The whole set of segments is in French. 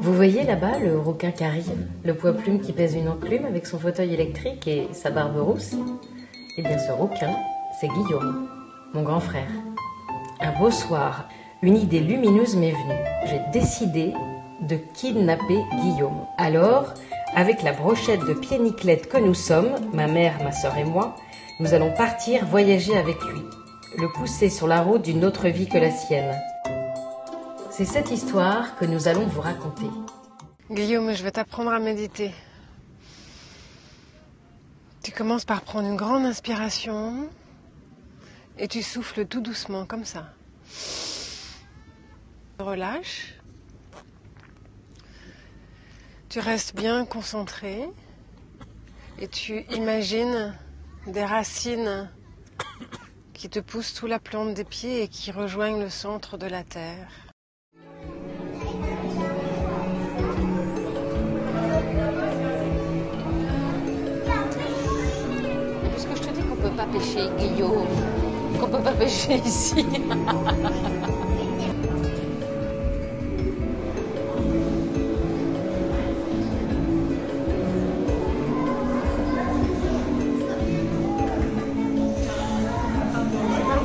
Vous voyez là-bas le requin Carrie, le poids-plume qui pèse une enclume avec son fauteuil électrique et sa barbe rousse? Eh bien ce requin, c'est Guillaume, mon grand frère. Un beau soir, une idée lumineuse m'est venue. J'ai décidé de kidnapper Guillaume. Alors, avec la brochette de pieds nickelette que nous sommes, ma mère, ma sœur et moi, nous allons partir voyager avec lui, le pousser sur la route d'une autre vie que la sienne. C'est cette histoire que nous allons vous raconter. Guillaume, je vais t'apprendre à méditer. Tu commences par prendre une grande inspiration et tu souffles tout doucement, comme ça. Relâche. Tu restes bien concentré et tu imagines des racines qui te poussent sous la plante des pieds et qui rejoignent le centre de la terre. Puisque je te dis qu'on ne peut pas pêcher, Guillaume, qu'on ne peut pas pêcher ici.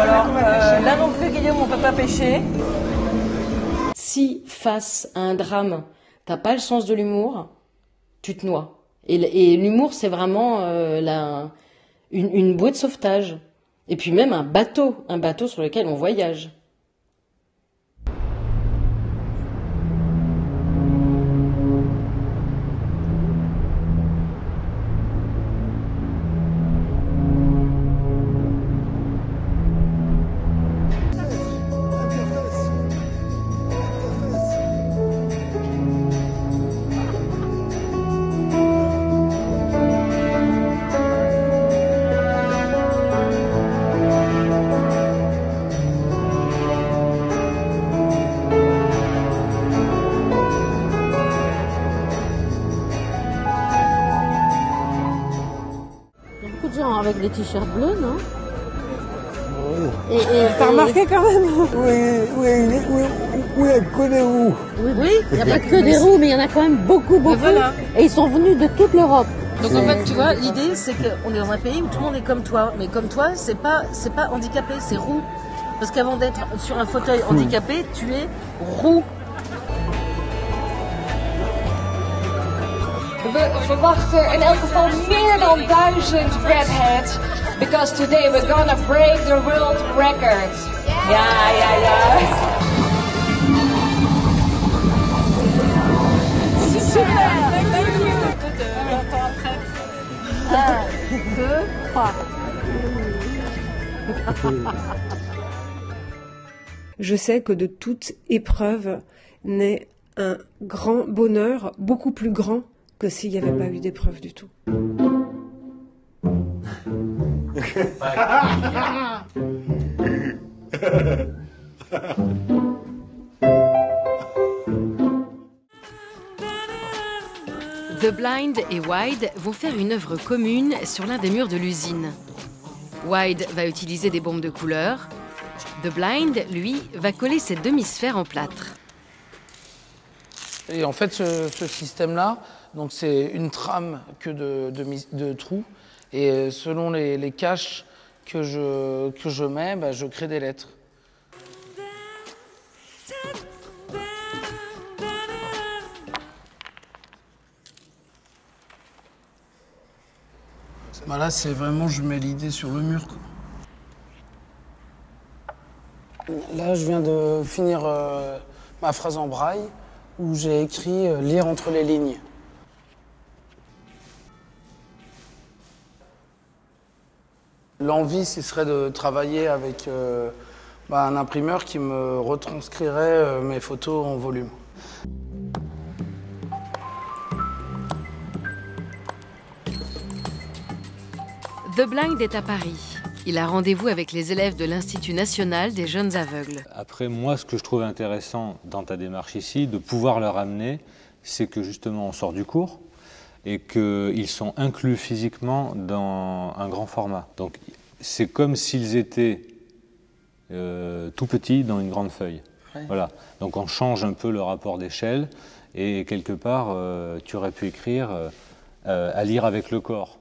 Alors, là non plus, Guillaume, on peut pas pêcher. Si, face à un drame, t'as pas le sens de l'humour, tu te noies. Et l'humour, c'est vraiment une bouée de sauvetage. Et puis même un bateau sur lequel on voyage. Avec des t-shirts bleus, non? Et t'as remarqué quand même? Oui, il n'y a que des roues. Oui, il n'y a pas que des roues, mais il y en a quand même beaucoup. Voilà. Et ils sont venus de toute l'Europe. Donc en fait, tu vois, l'idée c'est qu'on est dans un pays où tout le monde est comme toi. Mais comme toi, c'est pas handicapé, c'est roux. Parce qu'avant d'être sur un fauteuil handicapé, tu es roux. We verwachten in elk geval meer dan 1000 redheads. Because today we're gonna break the world record. Ja. Super! 1, 2, 3. Je sais que de toute épreuve naît un grand bonheur, beaucoup plus grand que s'il n'y avait pas eu d'épreuve du tout. The Blind et Wide vont faire une œuvre commune sur l'un des murs de l'usine. Wide va utiliser des bombes de couleur. The Blind, lui, va coller ses demi-sphères en plâtre. Et en fait, ce système-là, donc c'est une trame que de trous. Et selon les caches que je mets, bah, je crée des lettres. Bah là, c'est vraiment, je mets l'idée sur le mur, quoi. Là, je viens de finir ma phrase en braille, où j'ai écrit « lire entre les lignes ». L'envie, ce serait de travailler avec un imprimeur qui me retranscrirait mes photos en volume. The Blind est à Paris. Il a rendez-vous avec les élèves de l'Institut national des jeunes aveugles. Après, moi, ce que je trouve intéressant dans ta démarche ici, de pouvoir leur amener, c'est que justement, on sort du cours et qu'ils sont inclus physiquement dans un grand format. Donc, c'est comme s'ils étaient tout petits dans une grande feuille. Ouais. Voilà. Donc, on change un peu le rapport d'échelle et quelque part, tu aurais pu écrire à lire avec le corps.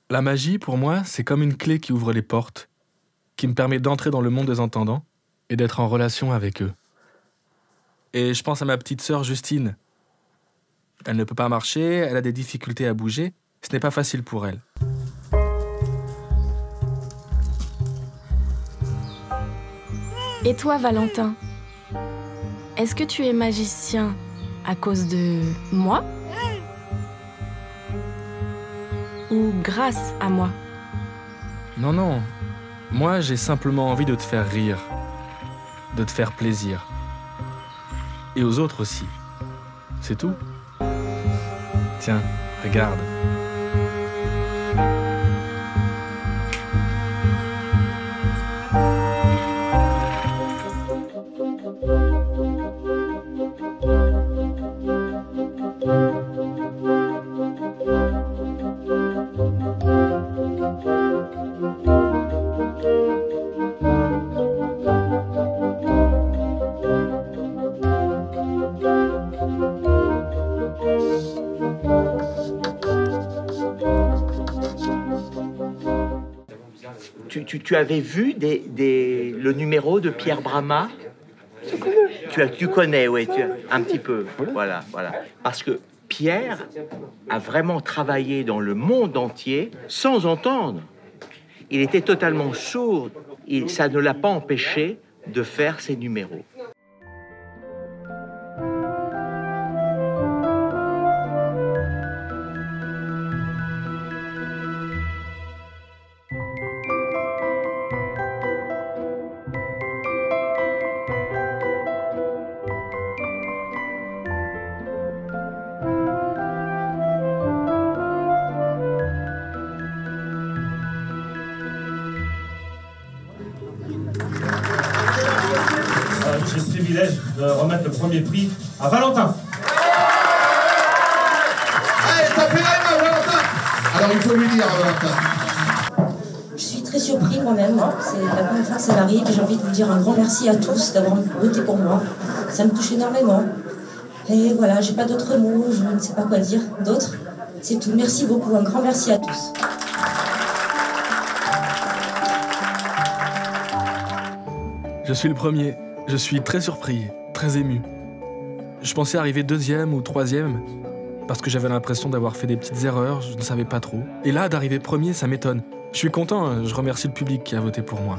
La magie, pour moi, c'est comme une clé qui ouvre les portes, qui me permet d'entrer dans le monde des entendants et d'être en relation avec eux. Et je pense à ma petite sœur Justine. Elle ne peut pas marcher, elle a des difficultés à bouger, ce n'est pas facile pour elle. Et toi, Valentin, est-ce que tu es magicien à cause de moi ? Ou grâce à moi? Non, non. Moi, j'ai simplement envie de te faire rire, de te faire plaisir. Et aux autres aussi. C'est tout. Tiens, regarde. Tu avais vu le numéro de Pierre Bramat? Tu connais, oui, un petit peu. Voilà. Parce que Pierre a vraiment travaillé dans le monde entier sans entendre. Il était totalement sourd. Ça ne l'a pas empêché de faire ses numéros. J'ai le privilège de remettre le premier prix à Valentin. Allez, tapez la main, Valentin. Alors, il faut lui dire, Valentin. Je suis très surpris moi-même. C'est la première fois que ça m'arrive. J'ai envie de vous dire un grand merci à tous d'avoir voté pour moi. Ça me touche énormément. Et voilà, j'ai pas d'autres mots, je ne sais pas quoi dire d'autre. C'est tout. Merci beaucoup. Un grand merci à tous. Je suis le premier. Je suis très surpris, très ému. Je pensais arriver 2e ou 3e, parce que j'avais l'impression d'avoir fait des petites erreurs, je ne savais pas trop. Et là, d'arriver premier, ça m'étonne. Je suis content, je remercie le public qui a voté pour moi.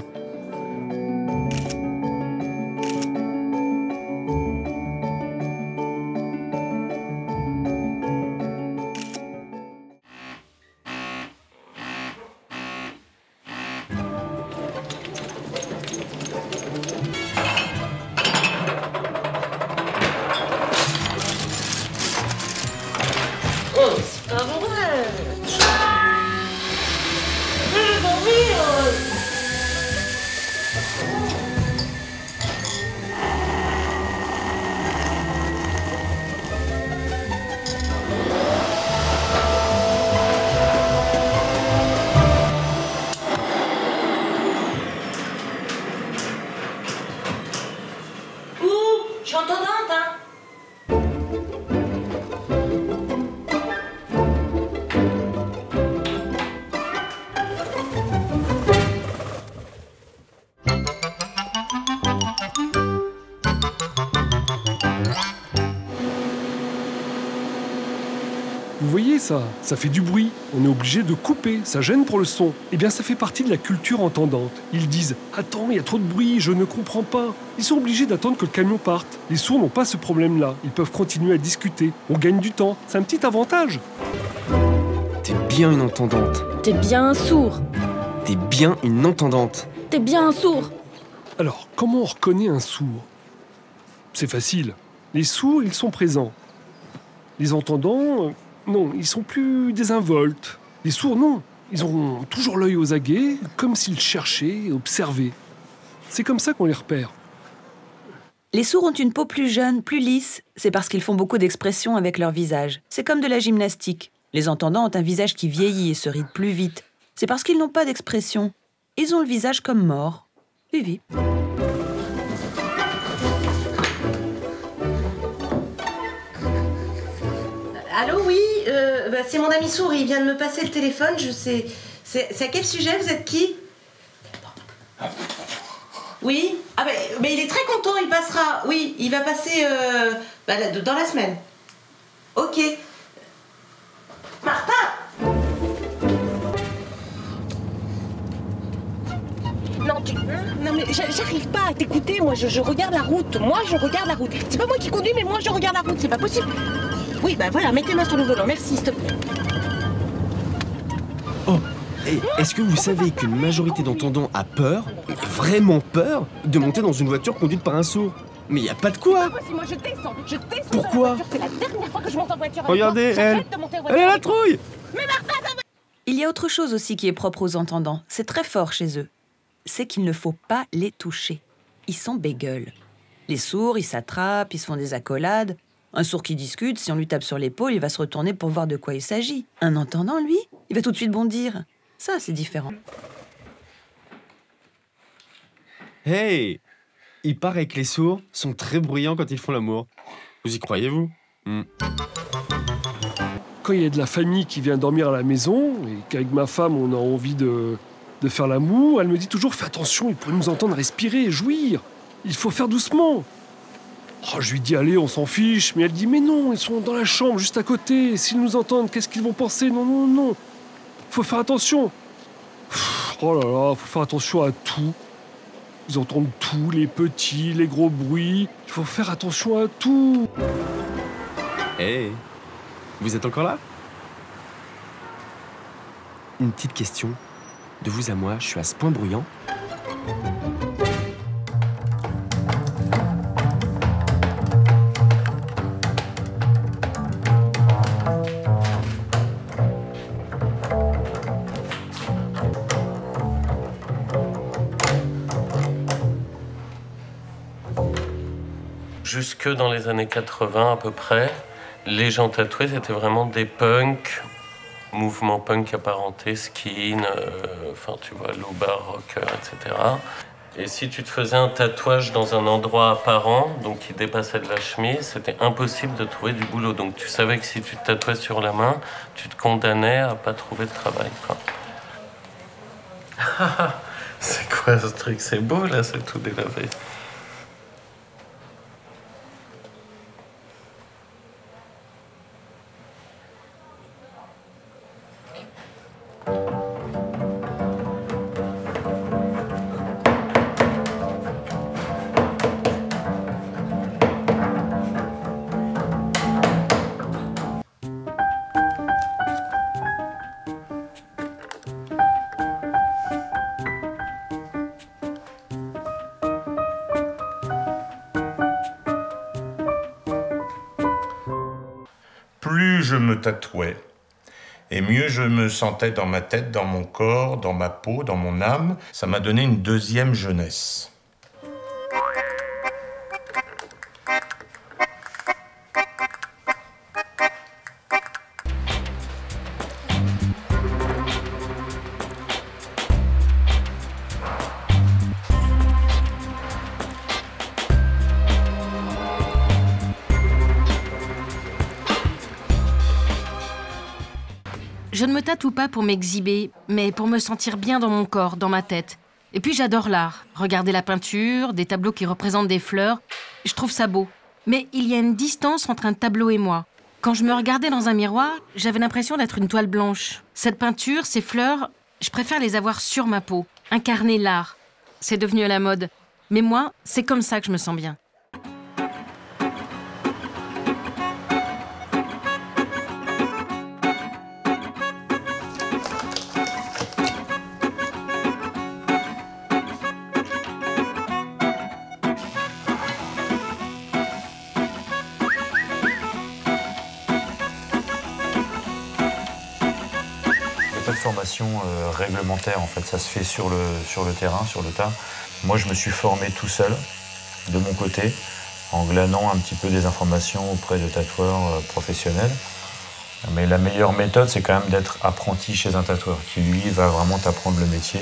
Vous voyez ça fait du bruit. On est obligé de couper, ça gêne pour le son. Eh bien, ça fait partie de la culture entendante. Ils disent « Attends, il y a trop de bruit, je ne comprends pas ». Ils sont obligés d'attendre que le camion parte. Les sourds n'ont pas ce problème-là. Ils peuvent continuer à discuter. On gagne du temps. C'est un petit avantage. T'es bien une entendante. T'es bien un sourd. T'es bien une entendante. T'es bien un sourd. Alors, comment on reconnaît un sourd? C'est facile. Les sourds, ils sont présents. Les entendants, non, ils sont plus désinvoltes. Les sourds, non. Ils ont toujours l'œil aux aguets, comme s'ils cherchaient, observaient. C'est comme ça qu'on les repère. Les sourds ont une peau plus jeune, plus lisse. C'est parce qu'ils font beaucoup d'expressions avec leur visage. C'est comme de la gymnastique. Les entendants ont un visage qui vieillit et se ride plus vite. C'est parce qu'ils n'ont pas d'expression. Ils ont le visage comme mort. Vivi. Allô, oui, c'est mon ami sourd, il vient de me passer le téléphone, je sais... C'est à quel sujet, vous êtes qui? Oui. Ah mais il est très content, il passera. Oui, il va passer dans la semaine. Ok. Martin! Non mais j'arrive pas à t'écouter, moi je regarde la route. Moi je regarde la route. C'est pas moi qui conduis, mais moi je regarde la route, c'est pas possible. Oui, bah voilà, mettez les mains sur le volant, merci, s'il te plaît. Oh, et est-ce que vous savez qu'une majorité d'entendants a peur, vraiment peur, de monter dans une voiture conduite par un sourd? Mais y a pas de quoi. Moi je descends. Pourquoi? C'est la dernière fois que je monte en voiture. Regardez, elle est à la trouille. Mais Martin, ça va... Il y a autre chose aussi qui est propre aux entendants. C'est très fort chez eux. C'est qu'il ne faut pas les toucher. Ils s'en bégueulent. Les sourds, ils s'attrapent, ils se font des accolades. Un sourd qui discute, si on lui tape sur l'épaule, il va se retourner pour voir de quoi il s'agit. Un entendant, lui, il va tout de suite bondir. Ça, c'est différent. Hey! Il paraît que les sourds sont très bruyants quand ils font l'amour. Vous y croyez-vous? Quand il y a de la famille qui vient dormir à la maison, et qu'avec ma femme, on a envie de faire l'amour, elle me dit toujours « Fais attention, ils pourraient nous entendre respirer et jouir. Il faut faire doucement. » Oh, je lui dis « Allez, on s'en fiche. » Mais elle dit « Mais non, ils sont dans la chambre, juste à côté. S'ils nous entendent, qu'est-ce qu'ils vont penser? Non, non, non. Il faut faire attention. » Oh là là, il faut faire attention à tout. Ils entendent tout, les petits, les gros bruits. Il faut faire attention à tout. Hey, vous êtes encore là? Une petite question. De vous à moi, je suis à ce point bruyant? Jusque dans les années 80 à peu près, les gens tatoués c'était vraiment des punks, mouvement punk apparenté, skin, enfin tu vois, low-bar, rocker, etc. Et si tu te faisais un tatouage dans un endroit apparent, donc qui dépassait de la chemise, c'était impossible de trouver du boulot. Donc tu savais que si tu te tatouais sur la main, tu te condamnais à pas trouver de travail, quoi. C'est quoi ce truc? C'est beau là, c'est tout délavé. Plus je me tatouais, et mieux je me sentais dans ma tête, dans mon corps, dans ma peau, dans mon âme. Ça m'a donné une deuxième jeunesse. Je ne me tatoue pas pour m'exhiber, mais pour me sentir bien dans mon corps, dans ma tête. Et puis j'adore l'art. Regarder la peinture, des tableaux qui représentent des fleurs, je trouve ça beau. Mais il y a une distance entre un tableau et moi. Quand je me regardais dans un miroir, j'avais l'impression d'être une toile blanche. Cette peinture, ces fleurs, je préfère les avoir sur ma peau. Incarner l'art. C'est devenu à la mode. Mais moi, c'est comme ça que je me sens bien. Pas de formation réglementaire en fait, ça se fait sur le terrain, sur le tas. Moi, je me suis formé tout seul, de mon côté, en glanant un petit peu des informations auprès de tatoueurs professionnels. Mais la meilleure méthode, c'est quand même d'être apprenti chez un tatoueur qui, lui, va vraiment t'apprendre le métier.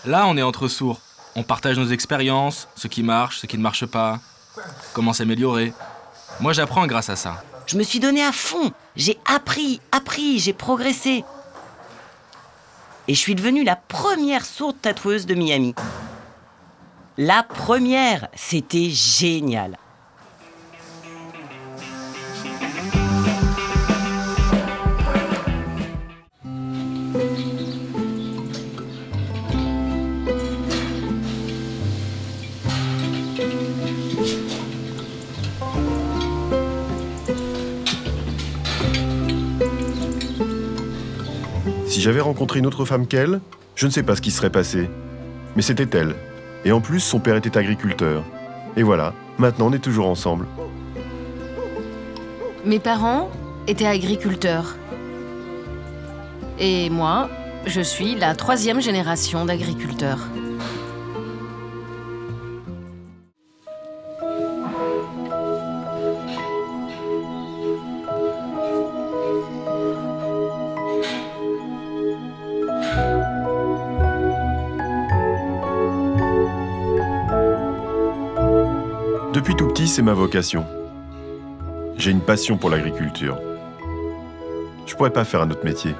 Là, on est entre sourds. On partage nos expériences, ce qui marche, ce qui ne marche pas, comment s'améliorer. Moi, j'apprends grâce à ça. Je me suis donné à fond. J'ai appris, j'ai progressé. Et je suis devenue la première sourde tatoueuse de Miami. La première, c'était génial. Si j'avais rencontré une autre femme qu'elle, je ne sais pas ce qui serait passé. Mais c'était elle. Et en plus, son père était agriculteur. Et voilà, maintenant on est toujours ensemble. Mes parents étaient agriculteurs. Et moi, je suis la 3e génération d'agriculteurs. Depuis tout petit, c'est ma vocation. J'ai une passion pour l'agriculture. Je pourrais pas faire un autre métier.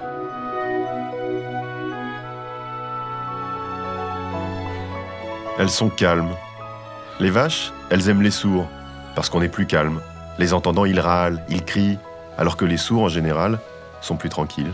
Elles sont calmes. Les vaches, elles aiment les sourds, parce qu'on est plus calme. Les entendants, ils râlent, ils crient, alors que les sourds, en général, sont plus tranquilles.